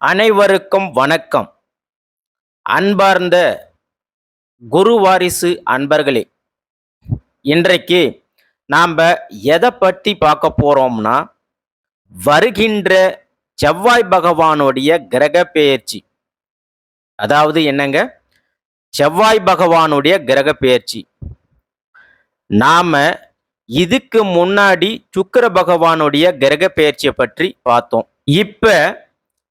அனைவருக்கும் வணக்கம். அன்பார்ந்த குரு வாரிசு அன்பர்களே, இன்றைக்கு நாம் எதை பற்றி பார்க்க போறோம்னா, வருகின்ற செவ்வாய் பகவானுடைய கிரக பெயர்ச்சி. அதாவது என்னங்க, செவ்வாய் பகவானுடைய கிரக பெயர்ச்சி. நாம இதுக்கு முன்னாடி சுக்கிர பகவானுடைய கிரக பெயர்ச்சியை பற்றி பார்த்தோம். இப்ப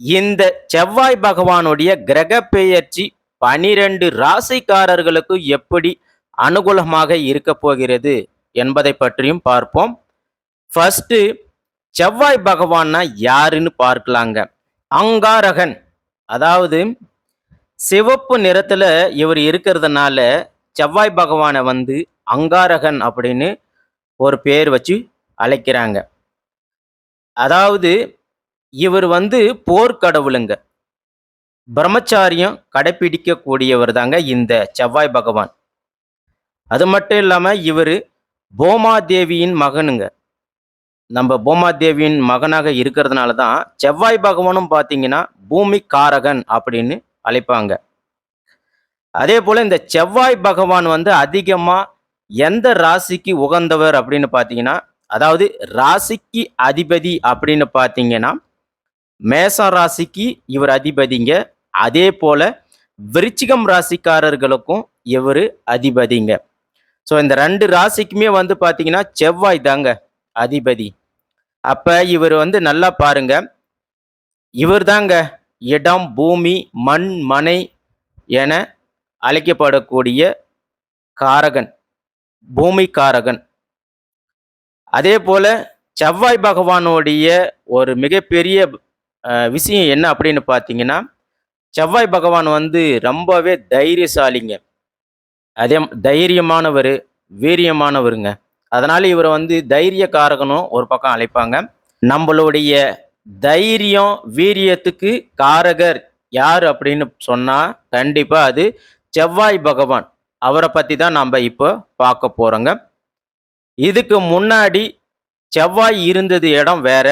இந்த செவ்வாய் பகவானுடைய கிரக பெயர்ச்சி 12 ராசிக்காரர்களுக்கு எப்படி அனுகூலமாக இருக்க போகிறது என்பதை பற்றியும் பார்ப்போம். ஃபர்ஸ்ட், செவ்வாய் பகவான்னா யாருன்னு பார்க்கலாங்க. அங்காரகன், அதாவது சிவப்பு நிறத்துல இவர் இருக்கிறதுனால செவ்வாய் பகவானை அங்காரகன் அப்படின்னு ஒரு பேர் வச்சு அழைக்கிறாங்க. அதாவது இவர் போர்க்கடவுளுங்க. பிரம்மச்சாரியம் கடைபிடிக்கக்கூடியவர் தாங்க இந்த செவ்வாய் பகவான். அது மட்டும் இல்லாம இவர் பூமாதேவியின் மகனுங்க. நம்ம பூமாதேவியின் மகனாக இருக்கிறதுனால தான் செவ்வாய் பகவானும் பார்த்தீங்கன்னா பூமி காரகன் அப்படின்னு அழைப்பாங்க. அதே போல இந்த செவ்வாய் பகவான் அதிகமா எந்த ராசிக்கு உகந்தவர் அப்படின்னு பார்த்தீங்கன்னா, அதாவது ராசிக்கு அதிபதி அப்படின்னு பார்த்தீங்கன்னா மேசம் ராசிக்கு இவர் அதிபதிங்க. அதே போல விருச்சிகம் ராசிக்காரர்களுக்கும் இவர் அதிபதிங்க. ஸோ இந்த 2 ராசிக்குமே பார்த்தீங்கன்னா செவ்வாய் தாங்க அதிபதி. அப்ப இவர் நல்லா பாருங்க, இவர் தாங்க இடம், பூமி, மண், மனை என அழைக்கப்படக்கூடிய காரகன், பூமி காரகன். அதே போல செவ்வாய் பகவானுடைய ஒரு மிகப்பெரிய விஷயம் என்ன அப்படின்னு பார்த்தீங்கன்னா, செவ்வாய் பகவான் ரொம்பவே தைரியசாலிங்க. அதே தைரியமானவர், வீரியமானவருங்க. அதனால இவரை தைரியக்காரகனும் ஒரு பக்கம் அழைப்பாங்க. நம்மளுடைய தைரியம், வீரியத்துக்கு காரகர் யார் அப்படின்னு சொன்னா கண்டிப்பா அது செவ்வாய் பகவான். அவரை பத்தி தான் நம்ம இப்போ பார்க்க போறோங்க. இதுக்கு முன்னாடி செவ்வாய் இருந்தது இடம் வேற.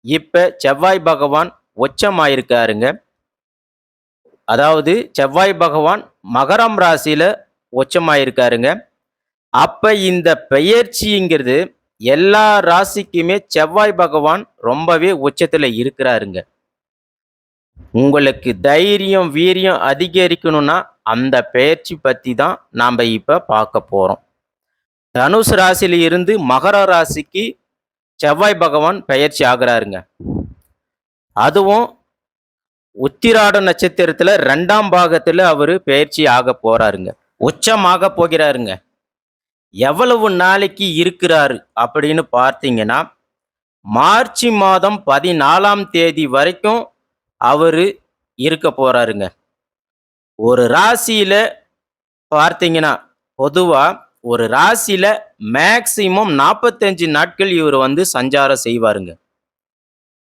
இப்ப செவ்வாய் பகவான் உச்சமாயிருக்காருங்க. அதாவது செவ்வாய் பகவான் மகரம் ராசியில உச்சமாயிருக்காருங்க. அப்ப இந்த பெயர்ச்சிங்கிறது எல்லா ராசிக்குமே செவ்வாய் பகவான் ரொம்பவே உச்சத்துல இருக்கிறாருங்க. உங்களுக்கு தைரியம், வீரியம் அதிகரிக்கணும்னா அந்த பெயர்ச்சி பத்தி தான் நாம இப்ப பார்க்க போறோம். தனுசு ராசியில இருந்து மகர ராசிக்கு செவ்வாய் பகவான் பெயர்ச்சி ஆகிறாருங்க. அதுவும் உத்திராட நட்சத்திரத்துல 2ஆம் பாகத்துல அவரு பெயர்ச்சி ஆக போறாருங்க. உச்சமாக போகிறாருங்க. எவ்வளவு நாளைக்கு இருக்கிறாரு அப்படின்னு பார்த்தீங்கன்னா, மார்ச் மாதம் 14ஆம் தேதி வரைக்கும் அவரு இருக்க போறாருங்க. ஒரு ராசியில பார்த்தீங்கன்னா, பொதுவா ஒரு ராசியில மேக்சிமம் 45 நாட்கள் இவர் சஞ்சாரம் செய்வாருங்க,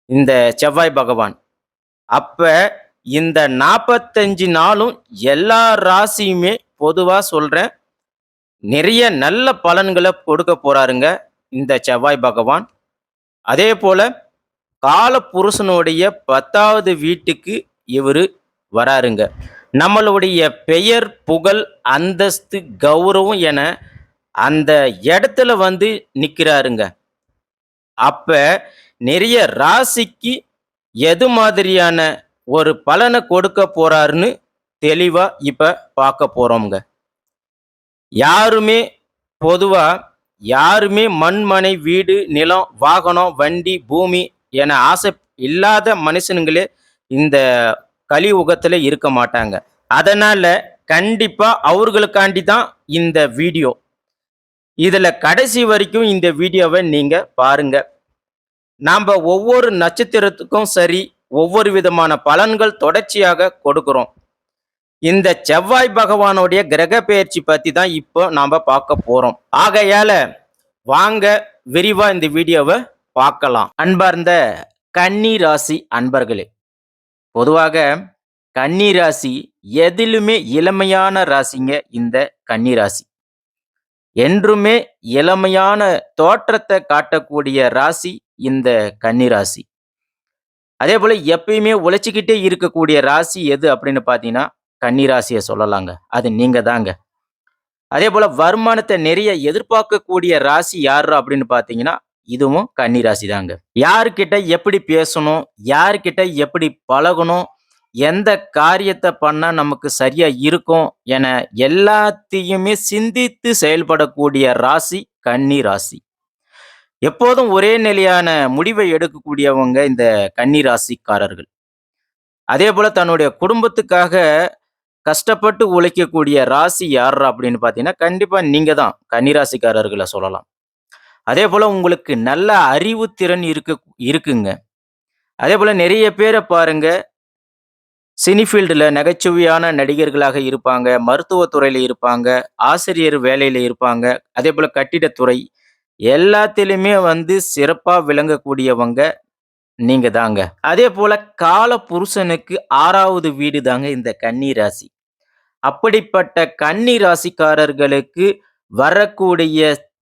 இந்த செவ்வாய் பகவான். அப்ப இந்த 45 நாளும் எல்லா ராசியுமே பொதுவா சொல்றேன், நிறைய நல்ல பலன்களை கொடுக்க போறாருங்க இந்த செவ்வாய் பகவான். அதே போல கால புருஷனுடைய 10வது வீட்டுக்கு இவரு வராருங்க. நம்மளுடைய பெயர், புகழ், அந்தஸ்து, கௌரவம் என அந்த இடத்துல நிக்கிறாருங்க. அப்ப நிறைய ராசிக்கு எது மாதிரியான ஒரு பலனை கொடுக்க போறாருன்னு தெளிவா இப்ப பார்க்க போறோம்ங்க. யாருமே மண், மனை, வீடு, நிலம், வாகனம், வண்டி, பூமி என ஆசை இல்லாத மனுஷனுங்களே இந்த கலியுகத்துல இருக்க மாட்டாங்க. அதனால கண்டிப்பா அவர்களுக்காண்டி தான் இந்த வீடியோ. இதுல கடைசி வரைக்கும் இந்த வீடியோவை நீங்க பாருங்க. நாம ஒவ்வொரு நட்சத்திரத்துக்கும் சரி ஒவ்வொரு விதமான பலன்கள் தொடர்ச்சியாக கொடுக்கிறோம். இந்த செவ்வாய் பகவானுடைய கிரக பெயர்ச்சி பத்தி தான் இப்போ நாம பார்க்க போறோம். ஆகையால வாங்க விரிவா இந்த வீடியோவை பார்க்கலாம். அன்பார்ந்த கன்னி ராசி அன்பர்களே, பொதுவாக கன்னி ராசி எதிலுமே இளமையான ராசிங்க. இந்த கன்னி ராசி என்றுமே இளமையான தோற்றத்தை காட்டக்கூடிய ராசி இந்த கன்னி ராசி. அதே போல எப்பயுமே உழைச்சுக்கிட்டே இருக்கக்கூடிய ராசி எது அப்படின்னு பார்த்தீங்கன்னா, கன்னி ராசிய சொல்லலாங்க. அது நீங்க தாங்க. அதே போல வருமானத்த நிறைய எதிர்பார்க்கக்கூடிய ராசி யாரு அப்படின்னு பார்த்தீங்கன்னா, இதுவும் கன்னி ராசி தாங்க. யாருகிட்ட எப்படி பேசணும்? யார்கிட்ட எப்படி பழகணும்? எந்த காரியத்த பண்ணா நமக்கு சரியா இருக்கும்? என எல்லாத்தையுமே சிந்தித்து செயல்படக்கூடிய ராசி கன்னி ராசி. எப்போதும் ஒரே நிலையான முடிவை எடுக்கக்கூடியவங்க இந்த கன்னி ராசிக்காரர்கள். அதேபோல தன்னுடைய குடும்பத்துக்காக கஷ்டப்பட்டு உழைக்கக்கூடிய ராசி யார்ரா அப்படின்னு பார்த்தீங்கன்னா, கண்டிப்பா நீங்க தான் கன்னி ராசிக்காரர்கள சொல்லலாம். அதேபோல உங்களுக்கு நல்ல அறிவுத்திறன் இருக்குங்க. அதேபோல நிறைய பேர பாருங்க, சினி ஃபீல்டுல நகைச்சுவையான நடிகர்களாக இருப்பாங்க, மருத்துவத் துறையில இருப்பாங்க, ஆசிரியர் வேலையில இருப்பாங்க, அதேபோல கட்டிடத்துறை எல்லாத்திலுமே சிறப்பா விளங்கக்கூடியவங்க நீங்க தாங்க. அதேபோல கால புருஷனுக்கு 6வது வீடு தாங்க இந்த கன்னி ராசி. அப்படிப்பட்ட கன்னி ராசிக்காரர்களுக்கு வரக்கூடிய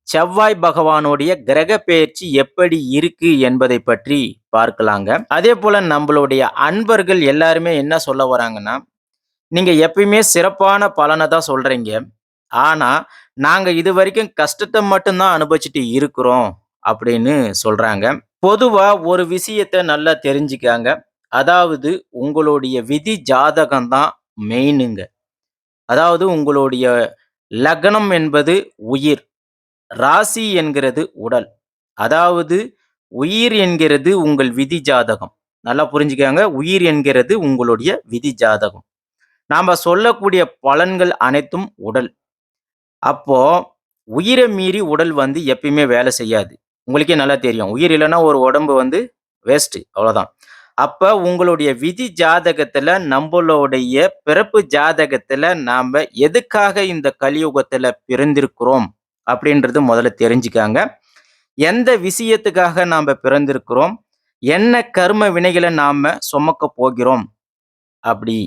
செவ்வாய் பகவானுடைய கிரக பெயர்ச்சி எப்படி இருக்கு என்பதை பற்றி பார்க்கலாங்க. அதே போல நம்மளுடைய அன்பர்கள் எல்லாருமே என்ன சொல்ல வராங்கன்னா, நீங்க எப்பயுமே சிறப்பான பலனை தான் சொல்றீங்க. ஆனா, நாங்க இதுவரைக்கும் கஷ்டத்த மட்டும் தான் அனுபவிச்சுட்டு இருக்கிறோம் அப்படின்னு சொல்றாங்க. பொதுவா ஒரு விஷயத்த நல்லா தெரிஞ்சுக்கங்க. அதாவது உங்களுடைய விதி ஜாதகம் தான் மெயினுங்க. அதாவது உங்களுடைய லக்னம் என்பது உயிர். ராசி என்கிறது உடல். அதாவது உயிர் என்கிறது உங்கள் விதி ஜாதகம். நல்லா புரிஞ்சுக்கங்க. உயிர் என்கிறது உங்களுடைய விதி ஜாதகம். நாம சொல்லக்கூடிய பலன்கள் அனைத்தும் உடல். அப்போ உயிர மீறி உடல் எப்பயுமே வேலை செய்யாது. உங்களுக்கே நல்லா தெரியும். உயிர் இல்லன்னா ஒரு உடம்பு வேஸ்ட் அவ்வளோதான். அப்ப உங்களுடைய விதி ஜாதகத்துல நம்பளுடைய பிறப்பு ஜாதகத்துல நாம எதுக்காக இந்த கலியுகத்துல பிறந்திருக்கிறோம் அப்படின்றது முதல்ல தெரிஞ்சுக்காங்க. எந்த விஷயத்துக்காக நாம பிறந்திருக்கிறோம்? என்ன கர்ம வினைகள நாம சுமக்க போகிறோம்? அப்படி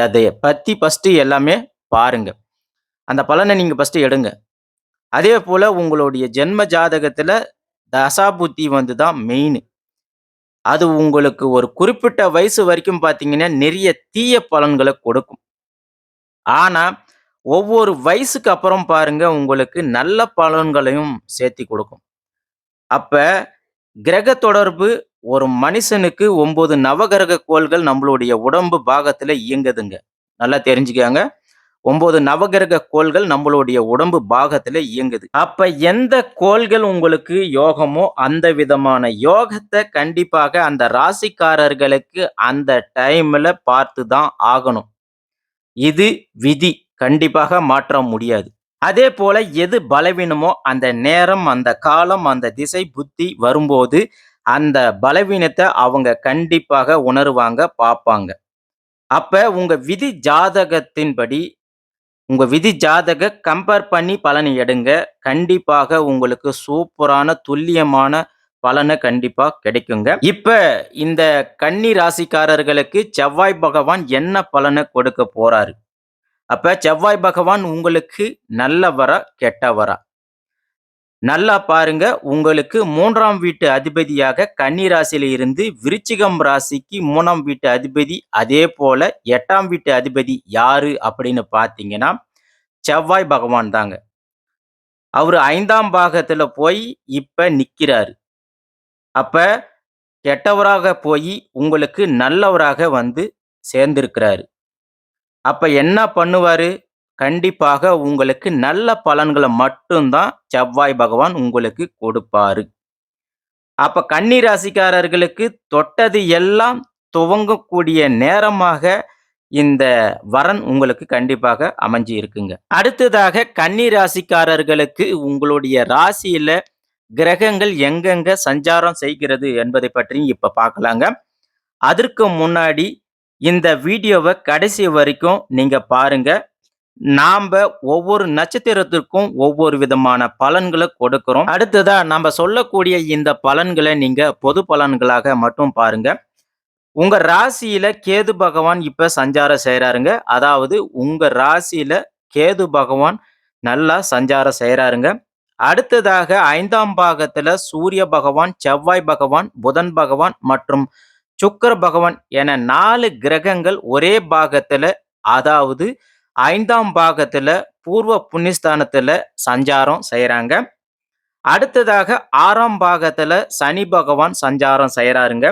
அதைய பத்தி ஃபர்ஸ்ட் எல்லாமே பாருங்க. அந்த பலன நீங்க ஃபர்ஸ்ட் எடுங்க. அதே போல உங்களுடைய ஜென்ம ஜாதகத்துல தசாபுத்தி தான் மெயின். அது உங்களுக்கு ஒரு குறிப்பிட்ட வயசு வரைக்கும் பார்த்தீங்கன்னா, நிறைய தீய பலன்கள கொடுக்கும். ஆனா, ஒவ்வொரு வயசுக்கு அப்புறம் பாருங்க, உங்களுக்கு நல்ல பலன்களையும் சேர்த்தி கொடுக்கும். அப்ப கிரக தொடர்பு ஒரு மனிஷனுக்கு 9 நவகிரக கோள்கள் நம்மளுடைய உடம்பு பாகத்துல இயங்குதுங்க. நல்லா தெரிஞ்சுக்கங்க. 9 நவகிரக கோள்கள் நம்மளுடைய உடம்பு பாகத்துல இயங்குது. அப்ப எந்த கோள்கள் உங்களுக்கு யோகமோ, அந்த விதமான யோகத்த கண்டிப்பாக அந்த ராசிக்காரர்களுக்கு அந்த டைம்ல பார்த்து தான் ஆகணும். இது விதி. கண்டிப்பாக மாற்ற முடியாது. அதே போல எது பலவீனமோ அந்த நேரம், அந்த காலம், அந்த திசை, புத்தி வரும்போது அந்த பலவீனத்த அவங்க கண்டிப்பாக உணருவாங்க, பார்ப்பாங்க. அப்ப உங்க விதி ஜாதகத்தின்படி உங்க விதி ஜாதக கம்பேர் பண்ணி பலன் எடுங்க. கண்டிப்பாக உங்களுக்கு சூப்பரான, துல்லியமான பலன கண்டிப்பா கிடைக்குங்க. இப்ப இந்த கன்னி ராசிக்காரர்களுக்கு செவ்வாய் பகவான் என்ன பலன கொடுக்க போறாரு? அப்ப செவ்வாய் பகவான் உங்களுக்கு நல்லவரா? கெட்டவரா? நல்லா பாருங்க. உங்களுக்கு 3ஆம் வீட்டு அதிபதியாக கன்னி ராசியில இருந்து விருச்சிகம் ராசிக்கு 3ஆம் வீட்டு அதிபதி, அதே போல 8ஆம் வீட்டு அதிபதி யாரு அப்படின்னு பார்த்தீங்கன்னா, செவ்வாய் பகவான் தாங்க. அவரு 5ஆம் பாகத்துல போய் இப்ப நிக்கிறாரு. அப்ப கெட்டவராக போயி உங்களுக்கு நல்லவராக சேர்ந்திருக்கிறாரு. அப்ப என்ன பண்ணுவாரு? கண்டிப்பாக உங்களுக்கு நல்ல பலன்கள மட்டும் தான் செவ்வாய் பகவான் உங்களுக்கு கொடுப்பாரு. அப்ப கன்னி ராசிக்காரர்களுக்கு தொட்டது எல்லாம் துவங்கக்கூடிய நேரமாக இந்த வரன் உங்களுக்கு கண்டிப்பாக அமைஞ்சு இருக்குங்க. அடுத்ததாக கன்னி ராசிக்காரர்களுக்கு உங்களுடைய ராசியில கிரகங்கள் எங்கெங்க சஞ்சாரம் செய்கிறது என்பதை பற்றியும் இப்ப பார்க்கலாங்க. அதற்கு முன்னாடி இந்த வீடியோவ கடைசி வரைக்கும் நீங்க பாருங்க. நாம ஒவ்வொரு நட்சத்திரத்திற்கும் ஒவ்வொரு விதமான பலன்கள கொடுக்கிறோம். அடுத்ததா நாம சொல்லக்கூடிய இந்த பலன்கள நீங்க பொது பலன்களாக மட்டும் பாருங்க. உங்க ராசியில கேது பகவான் இப்ப சஞ்சாரம் செய்றாருங்க. அதாவது உங்க ராசியில கேது பகவான் நல்லா சஞ்சாரம் செய்றாருங்க. அடுத்ததாக 5ஆம் பாகத்துல சூரிய பகவான், செவ்வாய் பகவான், புதன் பகவான் மற்றும் சுக்கிர பகவான் என 4 கிரகங்கள் ஒரே பாகத்துல, அதாவது 5ஆம் பாகத்துல பூர்வ புண்ணியஸ்தானத்துல சஞ்சாரம் செய்றாங்க. அடுத்ததாக 6ஆம் பாகத்துல சனி பகவான் சஞ்சாரம் செய்றாருங்க.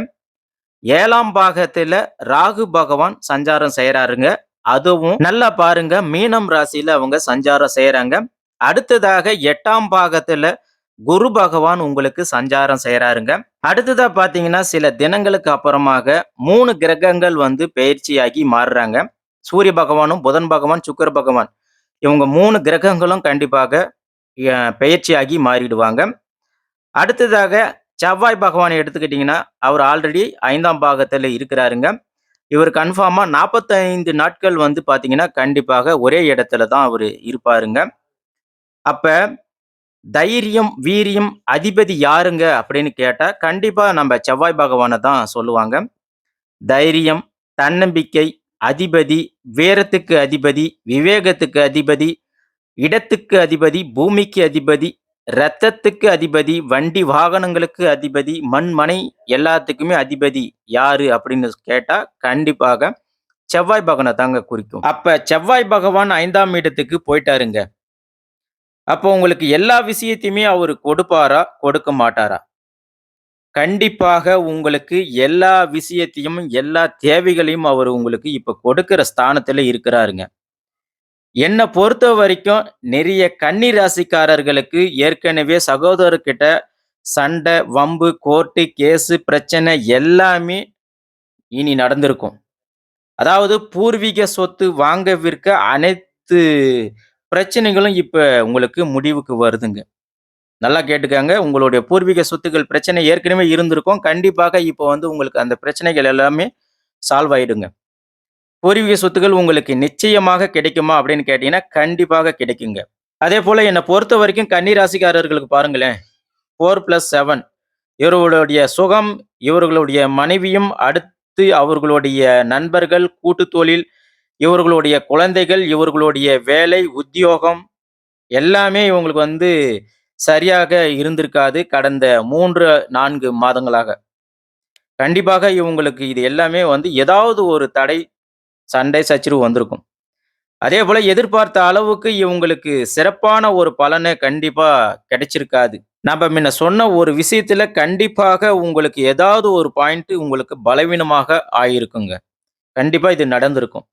7ஆம் பாகத்துல ராகு பகவான் சஞ்சாரம் செய்றாருங்க. அதுவும் நல்லா பாருங்க, மீனம் ராசியில அவங்க சஞ்சாரம் செய்றாங்க. அடுத்ததாக 8ஆம் பாகத்துல குரு பகவான் உங்களுக்கு சஞ்சாரம் செய்றாருங்க. அடுத்ததா பாத்தீங்கன்னா, சில தினங்களுக்கு அப்புறமாக 3 கிரகங்கள் வந்து பெயர்ச்சியாகி மாறுறாங்க. சூரிய பகவானும், புதன் பகவான், சுக்கிர பகவான் இவங்க 3 கிரகங்களும் கண்டிப்பாக பெயர்ச்சியாகி மாறிடுவாங்க. அடுத்ததாக செவ்வாய் பகவானை எடுத்துக்கிட்டீங்கன்னா, அவர் ஆல்ரெடி 5ஆம் பாகத்துல இருக்கிறாருங்க. இவர் கன்ஃபார்மா 45 நாட்கள் வந்து பாத்தீங்கன்னா, கண்டிப்பாக ஒரே இடத்துல தான் அவரு இருப்பாருங்க. அப்ப தைரியம், வீரியம் அதிபதி யாருங்க அப்படின்னு கேட்டா, கண்டிப்பா நம்ம செவ்வாய் பகவான தான் சொல்லுவாங்க. தைரியம், தன்னம்பிக்கை, அதிபதி, வீரத்துக்கு அதிபதி, விவேகத்துக்கு அதிபதி, இடத்துக்கு அதிபதி, பூமிக்கு அதிபதி, ரத்தத்துக்கு அதிபதி, வண்டி வாகனங்களுக்கு அதிபதி, மண், மனை எல்லாத்துக்குமே அதிபதி யாரு அப்படின்னு கேட்டா, கண்டிப்பாக செவ்வாய் பகவான தாங்க குறிக்கும். அப்ப செவ்வாய் பகவான் 5ஆம் இடத்துக்கு போயிட்டாருங்க. அப்போ உங்களுக்கு எல்லா விஷயத்தையுமே அவரு கொடுப்பாரா? கொடுக்க மாட்டாரா? கண்டிப்பாக உங்களுக்கு எல்லா விஷயத்தையும், எல்லா தேவைகளையும் அவரு உங்களுக்கு இப்ப கொடுக்கிற ஸ்தானத்துல இருக்கிறாருங்க. என்ன பொறுத்தவரைக்கும் நெறைய கன்னி ராசிக்காரர்களுக்கு ஏற்கனவே சகோதரர்கிட்ட சண்டை, வம்பு, கோர்ட்டு, கேஸு, பிரச்சனை எல்லாமே இனி நடந்திருக்கும். அதாவது பூர்வீக சொத்து வாங்க விற்க அனைத்து பிரச்சனைகளும் இப்ப உங்களுக்கு முடிவுக்கு வருதுங்க. நல்லா கேட்டுக்கங்க. உங்களுடைய பூர்வீக சொத்துக்கள் பிரச்சனை ஏற்கனவே இருந்திருக்கும். கண்டிப்பாக இப்போ வந்து உங்களுக்கு அந்த பிரச்சனைகள் எல்லாமே சால்வ் ஆயிடுங்க. பூர்வீக சொத்துக்கள் உங்களுக்கு நிச்சயமாக கிடைக்குமா அப்படின்னு கேட்டீங்கன்னா, கண்டிப்பாக கிடைக்குங்க. அதேபோல என்ன பொறுத்தவரைக்கும் கன்னி ராசிக்காரர்களுக்கு பாருங்களேன். 4+7 இவர்களுடைய சுகம், இவர்களுடைய மனைவியும், அடுத்து அவர்களுடைய நண்பர்கள், கூட்டு தொழில், இவர்களுடைய குழந்தைகள், இவர்களுடைய வேலை, உத்தியோகம் எல்லாமே இவங்களுக்கு வந்து சரியாக இருந்திருக்காது கடந்த 3, 4 மாதங்களாக. கண்டிப்பாக இவங்களுக்கு இது எல்லாமே வந்து ஏதாவது ஒரு தடை, சண்டை, சச்சரவு வந்திருக்கும். அதேபோல எதிர்பார்த்த அளவுக்கு இவங்களுக்கு சிறப்பான ஒரு பலனு கண்டிப்பா கிடைச்சிருக்காது. நம்ம முன்ன சொன்ன ஒரு விஷயத்துல கண்டிப்பாக உங்களுக்கு ஏதாவது ஒரு பாயிண்ட் உங்களுக்கு பலவீனமாக ஆயிருக்குங்க. கண்டிப்பா இது நடந்திருக்கும்.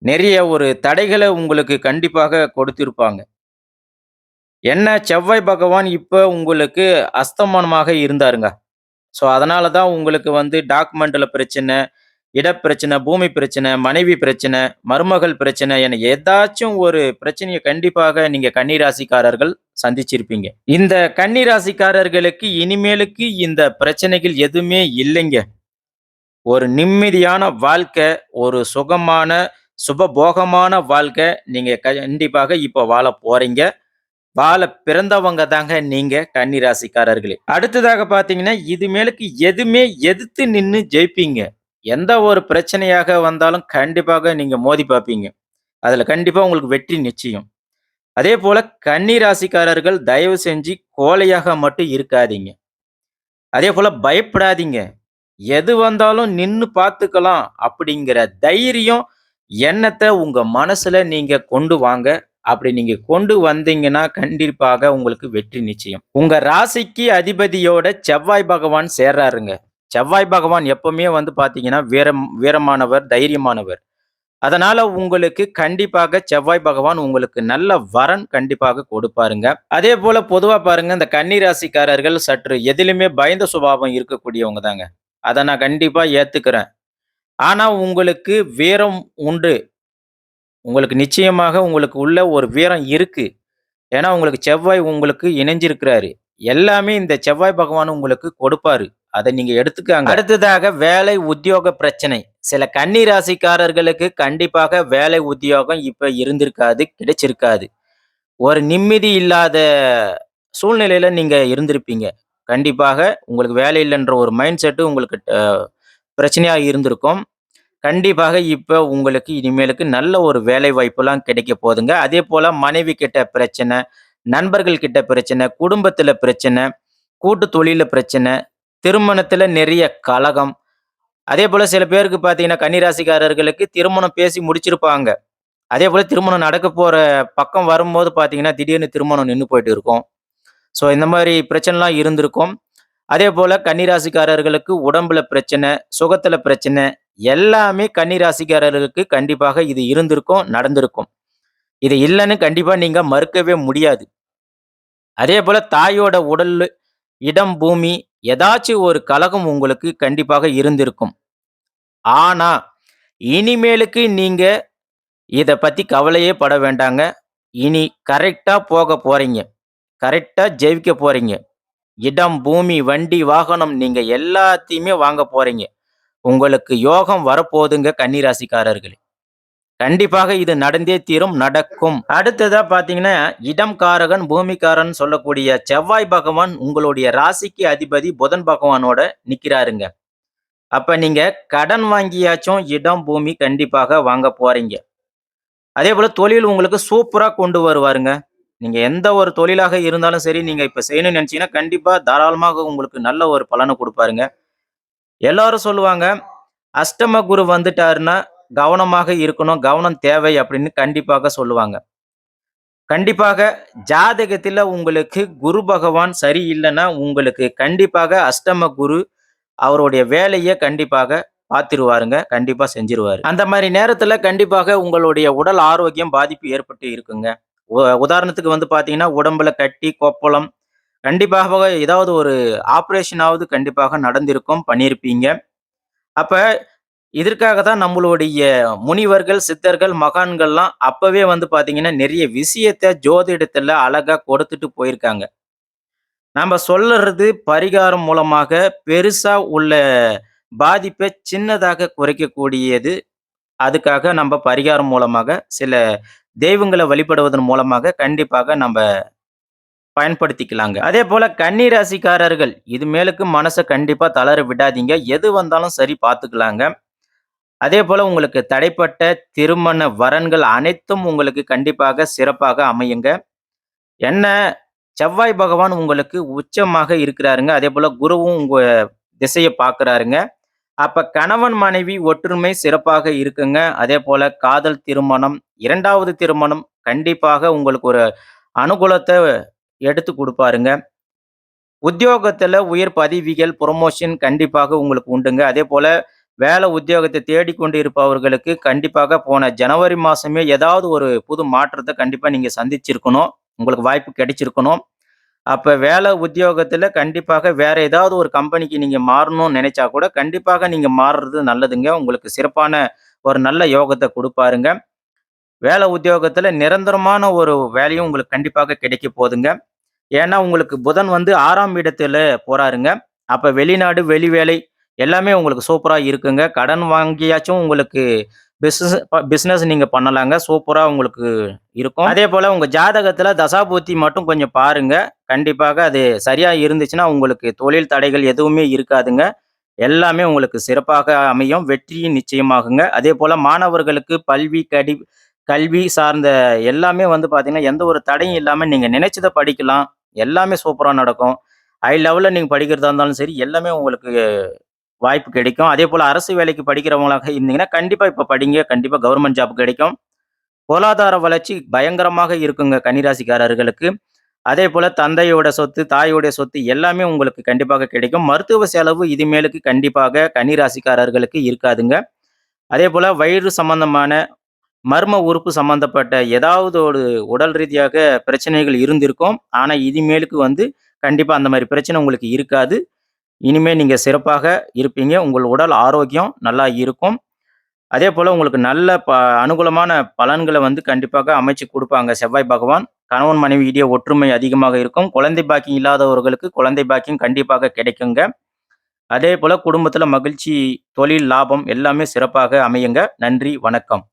நெறைய ஒரு தடைகள உங்களுக்கு கண்டிப்பாக கொடுத்திருப்பாங்க. என்ன செவ்வாய் பகவான் இப்ப உங்களுக்கு அஸ்தமனமாக இருந்தாருங்க. ஸோ, அதனால தான் உங்களுக்கு வந்து டாக்குமெண்ட்ல பிரச்சனை, இடப்பிரச்சனை, பூமி பிரச்சனை, மனைவி பிரச்சனை, மருமகள் பிரச்சனை என ஏதாச்சும் ஒரு பிரச்சனைய கண்டிப்பாக நீங்க கன்னி ராசிக்காரர்கள் சந்திச்சிருப்பீங்க. இந்த கன்னி ராசிக்காரர்களுக்கு இனிமேலுக்கு இந்த பிரச்சனைகள் எதுவுமே இல்லைங்க. ஒரு நிம்மதியான வாழ்க்கை, ஒரு சுகமான, சுகபோகமான வாழ்க்கை நீங்க கண்டிப்பாக இப்ப வாழப் போறீங்க. வாழ பிறந்தவங்க தாங்க நீங்க கன்னி ராசிக்காரர்களே. அடுத்ததாக பார்த்தீங்கன்னா, இது மேலுக்கு எதுவுமே எதிர்த்து நின்னு ஜெயிப்பீங்க. எந்த ஒரு பிரச்சனையாக வந்தாலும் கண்டிப்பாக நீங்க மோதி பார்ப்பீங்க. அதுல கண்டிப்பா உங்களுக்கு வெற்றி நிச்சயம். அதேபோல கன்னி ராசிக்காரர்கள் தயவு செஞ்சு கோழையாக மட்டும் இருக்காதீங்க. அதேபோல பயப்படாதீங்க. எது வந்தாலும் நின்னு பார்த்துக்கலாம் அப்படிங்கிற தைரியம், எண்ணத்த உங்க மனசுல நீங்க கொண்டு வாங்க. அப்படி நீங்க கொண்டு வந்தீங்கன்னா, கண்டிப்பாக உங்களுக்கு வெற்றி நிச்சயம். உங்க ராசிக்கு அதிபதியோட செவ்வாய் பகவான் சேர்றாருங்க. செவ்வாய் பகவான் எப்பவுமே வந்து பார்த்தீங்கன்னா, வீரமானவர், தைரியமானவர். அதனால உங்களுக்கு கண்டிப்பாக செவ்வாய் பகவான் உங்களுக்கு நல்ல வரன் கண்டிப்பாக கொடுப்பாருங்க. அதேபோல பொதுவா பாருங்க, இந்த கன்னி ராசிக்காரர்கள் சற்று எதிலுமே பயந்த சுபாவம் இருக்கக்கூடியவங்க தாங்க. அத நான் கண்டிப்பா ஏத்துக்கிறேன். ஆனா உங்களுக்கு வீரம் உண்டு. உங்களுக்கு நிச்சயமாக உங்களுக்கு உள்ள ஒரு வீரம் இருக்கு. ஏன்னா, உங்களுக்கு செவ்வாய் உங்களுக்கு இணைஞ்சிருக்கிறாரு. எல்லாமே இந்த செவ்வாய் பகவான் உங்களுக்கு கொடுப்பாரு. அத நீங்க எடுத்துக்கங்க. அடுத்ததாக வேலை, உத்தியோக பிரச்சனை. சில கன்னி ராசிக்காரர்களுக்கு கண்டிப்பாக வேலை, உத்தியோகம் இப்ப இருந்திருக்காது, கிடைச்சிருக்காது. ஒரு நிம்மதி இல்லாத சூழ்நிலையில நீங்க இருந்திருப்பீங்க. கண்டிப்பாக உங்களுக்கு வேலை இல்லன்ற ஒரு மைண்ட் செட் உங்களுக்கு பிரச்சனையா இருந்திருக்கும். கண்டிப்பாக இப்ப உங்களுக்கு இனிமேலுக்கு நல்ல ஒரு வேலை வாய்ப்புலாம் கிடைக்க போதுங்க. அதேபோல மனைவி கிட்ட பிரச்சனை, நண்பர்கள் கிட்ட பிரச்சனை, குடும்பத்தில பிரச்சனை, கூட்டு தொழில்ல பிரச்சனை, திருமணத்தில நெறைய கலகம். அதேபோல சில பேருக்கு பார்த்தீங்கன்னா, கன்னி ராசிக்காரர்களுக்கு திருமணம் பேசி முடிச்சிருப்பாங்க. அதேபோல திருமணம் நடக்க போற பக்கம் வரும்போது பார்த்தீங்கன்னா, திடீர்னு திருமணம் நின்னு போயிட்டு இருக்கும். ஸோ இந்த மாரி பிரச்சனைலாம் இருந்திருக்கும். அதேபோல கன்னி ராசிக்காரர்களுக்கு உடம்புல பிரச்சனை, சுகத்துல பிரச்சனை, எல்லாமே கன்னி ராசிக்காரர்களுக்கு கண்டிப்பாக இது இருந்திருக்கும், நடந்திருக்கும். இது இல்லன்னு கண்டிப்பா நீங்க மறுக்கவே முடியாது. அதேபோல தாயோட உடல், இடம், பூமி ஏதாச்சும் ஒரு கலகம் உங்களுக்கு கண்டிப்பாக இருந்திருக்கும். ஆனா, இனிமேலுக்கு நீங்க இத பத்தி கவலையே பட வேண்டாங்க. இனி கரெக்ட்டா போக போறீங்க. கரெக்ட்டா ஜெயிக்க போறீங்க. இடம், பூமி, வண்டி, வாகனம் நீங்க எல்லாத்தையுமே வாங்க போறீங்க. உங்களுக்கு யோகம் வரப்போதுங்க கன்னி ராசிக்காரர்களே. கண்டிப்பாக இது நடந்தே தீரும், நடக்கும். அடுத்ததா பார்த்தீங்கன்னா, இடம் காரகன், பூமிக்காரன் சொல்லக்கூடிய செவ்வாய் பகவான் உங்களுடைய ராசிக்கு அதிபதி புதன் பகவானோட நிக்கிறாருங்க. அப்ப நீங்க கடன் வாங்கியாச்சும் இடம், பூமி கண்டிப்பாக வாங்க போறீங்க. அதேபோல தொழில் உங்களுக்கு சூப்பரா கொண்டு வருவாருங்க. நீங்க எந்த ஒரு தொழிலாக இருந்தாலும் சரி, நீங்க இப்ப செய்யணும்னு நெனச்சீங்கன்னா, கண்டிப்பா தாராளமாக உங்களுக்கு நல்ல ஒரு பலன குடுப்பாருங்க. எல்லாரும் சொல்லுவாங்க, அஷ்டம குரு வந்துட்டாருன்னா, கவனமாக இருக்கணும், கவனம் தேவை அப்படின்னு கண்டிப்பாக சொல்லுவாங்க. கண்டிப்பாக ஜாதகத்தில உங்களுக்கு குரு பகவான் சரியில்லன்னா, உங்களுக்கு கண்டிப்பாக அஷ்டம குரு அவருடைய வேலைய கண்டிப்பாக பார்த்துருவாருங்க. கண்டிப்பா செஞ்சுருவாரு. அந்த மாரி நேரத்தில கண்டிப்பாக உங்களுடைய உடல் ஆரோக்கியம் பாதிப்பு ஏற்பட்டு இருக்குங்க. உதாரணத்துக்கு வந்து பார்த்தீங்கன்னா, உடம்புல கட்டி, கொப்பளம் கண்டிப்பாக ஏதாவது ஒரு ஆப்பரேஷனாவது கண்டிப்பாக நடந்திருக்கும், பண்ணியிருப்பீங்க. அப்ப இதற்காக தான் நம்மளுடைய முனிவர்கள், சித்தர்கள், மகான்கள்லாம் அப்பவே வந்து பார்த்தீங்கன்னா, நெறைய விஷயத்த ஜோதிடத்துல அழகா கொடுத்துட்டு போயிருக்காங்க. நாம சொல்லுறது பரிகாரம் மூலமாக பெருசா உள்ள பாதிப்ப சின்னதாக குறைக்கக்கூடியது. அதுக்காக நம்ப பரிகாரம் மூலமாக, சில தெய்வங்கள வழிபடுவதன் மூலமாக கண்டிப்பாக நம்ப பயன்படுத்திக்கலாங்க. அதேபோல கன்னி ராசிக்காரர்கள், இது மேலுக்கு மனச கண்டிப்பா தளர விடாதீங்க. எது வந்தாலும் சரி பார்த்துக்கலாங்க. அதேபோல உங்களுக்கு தடைப்பட்ட திருமண வரன்கள் அனைத்தும் உங்களுக்கு கண்டிப்பாக சிறப்பாக அமையுங்க. என்ன செவ்வாய் பகவான் உங்களுக்கு உச்சமாக இருக்கிறாருங்க. அதேபோல குருவும் உங்க திசைய பார்க்கிறாருங்க. அப்ப கணவன், மனைவி ஒற்றுமை சிறப்பாக இருக்குங்க. அதேபோல காதல் திருமணம், 2வது திருமணம் கண்டிப்பாக உங்களுக்கு ஒரு அனுகூலத்த எடுத்து குடுப்பாருங்க. உத்தியோகத்துல உயர் பதவிகள், புரமோஷன் கண்டிப்பாக உங்களுக்கு உண்டுங்க. அதேபோல வேலை உத்தியோகத்தை தேடிக்கொண்டு இருப்பவர்களுக்கு கண்டிப்பாக போன ஜனவரி மாசமே ஏதாவது ஒரு புது மாற்றத்த கண்டிப்பா நீங்க சந்திச்சிருக்கணும். உங்களுக்கு வாய்ப்பு கிடைச்சிருக்கணும். அப்ப வேலை உத்தியோகத்துல கண்டிப்பாக வேற ஏதாவது ஒரு கம்பெனிக்கு நீங்க மாறணும்னு நெனைச்சா கூட, கண்டிப்பாக நீங்க மாறுறது நல்லதுங்க. உங்களுக்கு சிறப்பான ஒரு நல்ல யோகத்த குடுப்பாருங்க. வேலை உத்தியோகத்துல நிரந்தரமான ஒரு வேலையும் உங்களுக்கு கண்டிப்பாக கிடைக்க போதுங்க. ஏன்னா, உங்களுக்கு புதன் வந்து 6ஆம் இடத்துல போறாருங்க. அப்ப வெளிநாடு, வெளி வேலை எல்லாமே உங்களுக்கு சூப்பரா இருக்குங்க. கடன் வாங்கியாச்சும் உங்களுக்கு பிசினஸ் நீங்க பண்ணலாங்க. சூப்பரா உங்களுக்கு இருக்கும். அதேபோல உங்க ஜாதகத்துல தசாபுத்தி மட்டும் கொஞ்சம் பாருங்க. கண்டிப்பாக அது சரியா இருந்துச்சுன்னா, உங்களுக்கு தொழில் தடைகள் எதுவுமே இருக்காதுங்க. எல்லாமே உங்களுக்கு சிறப்பாக அமையும். வெற்றியும் நிச்சயமாகுங்க. அதேபோல மாணவர்களுக்கு கல்வி சார்ந்த எல்லாமே வந்து பார்த்தீங்கன்னா, எந்த ஒரு தடையும் இல்லாம நீங்க நினைச்சத படிக்கலாம். எல்லாமே சூப்பரா நடக்கும். ஹை லெவல்ல நீங்க படிக்கிறதா இருந்தாலும் சரி, எல்லாமே உங்களுக்கு வாய்ப்பு கிடைக்கும். அதேபோல அரசு வேலைக்கு படிக்கிறவங்களாக இருந்தீங்கன்னா, கண்டிப்பா இப்ப படிங்க. கண்டிப்பா கவர்மெண்ட் ஜாப் கிடைக்கும். பொருளாதார வளர்ச்சி பயங்கரமாக இருக்குங்க கன்னிராசிக்காரர்களுக்கு. அதேபோல தந்தையோட சொத்து, தாயோட சொத்து எல்லாமே உங்களுக்கு கண்டிப்பாக கிடைக்கும். மருத்துவ செலவு இனிமேலுக்கு கண்டிப்பாக கன்னிராசிக்காரர்களுக்கு இருக்காதுங்க. அதேபோல வயிறு சம்பந்தமான, மர்ம உறுப்பு சம்பந்தப்பட்ட ஏதாவது ஒரு உடல் ரீதியாக பிரச்சனைகள் இருந்திருக்கும். ஆனா இனிமேலுக்கு வந்து கண்டிப்பா அந்த மாரி பிரச்சனை உங்களுக்கு இருக்காது. இனிமே நீங்க சிறப்பாக இருப்பீங்க. உங்கள் உடல் ஆரோக்கியம் நல்லா இருக்கும். அதேபோல உங்களுக்கு நல்ல அனுகூலமான பலன்கள வந்து கண்டிப்பாக அமைச்சு குடுப்பாங்க செவ்வாய் பகவான். கணவன் மனைவி இடையே ஒற்றுமை அதிகமாக இருக்கும். குழந்தை பாக்கியம் இல்லாதவர்களுக்கு குழந்தை பாக்கியம் கண்டிப்பாக கிடைக்குங்க. அதேபோல குடும்பத்தில மகிழ்ச்சி, தொழில் லாபம் எல்லாமே சிறப்பாக அமையுங்க. நன்றி, வணக்கம்.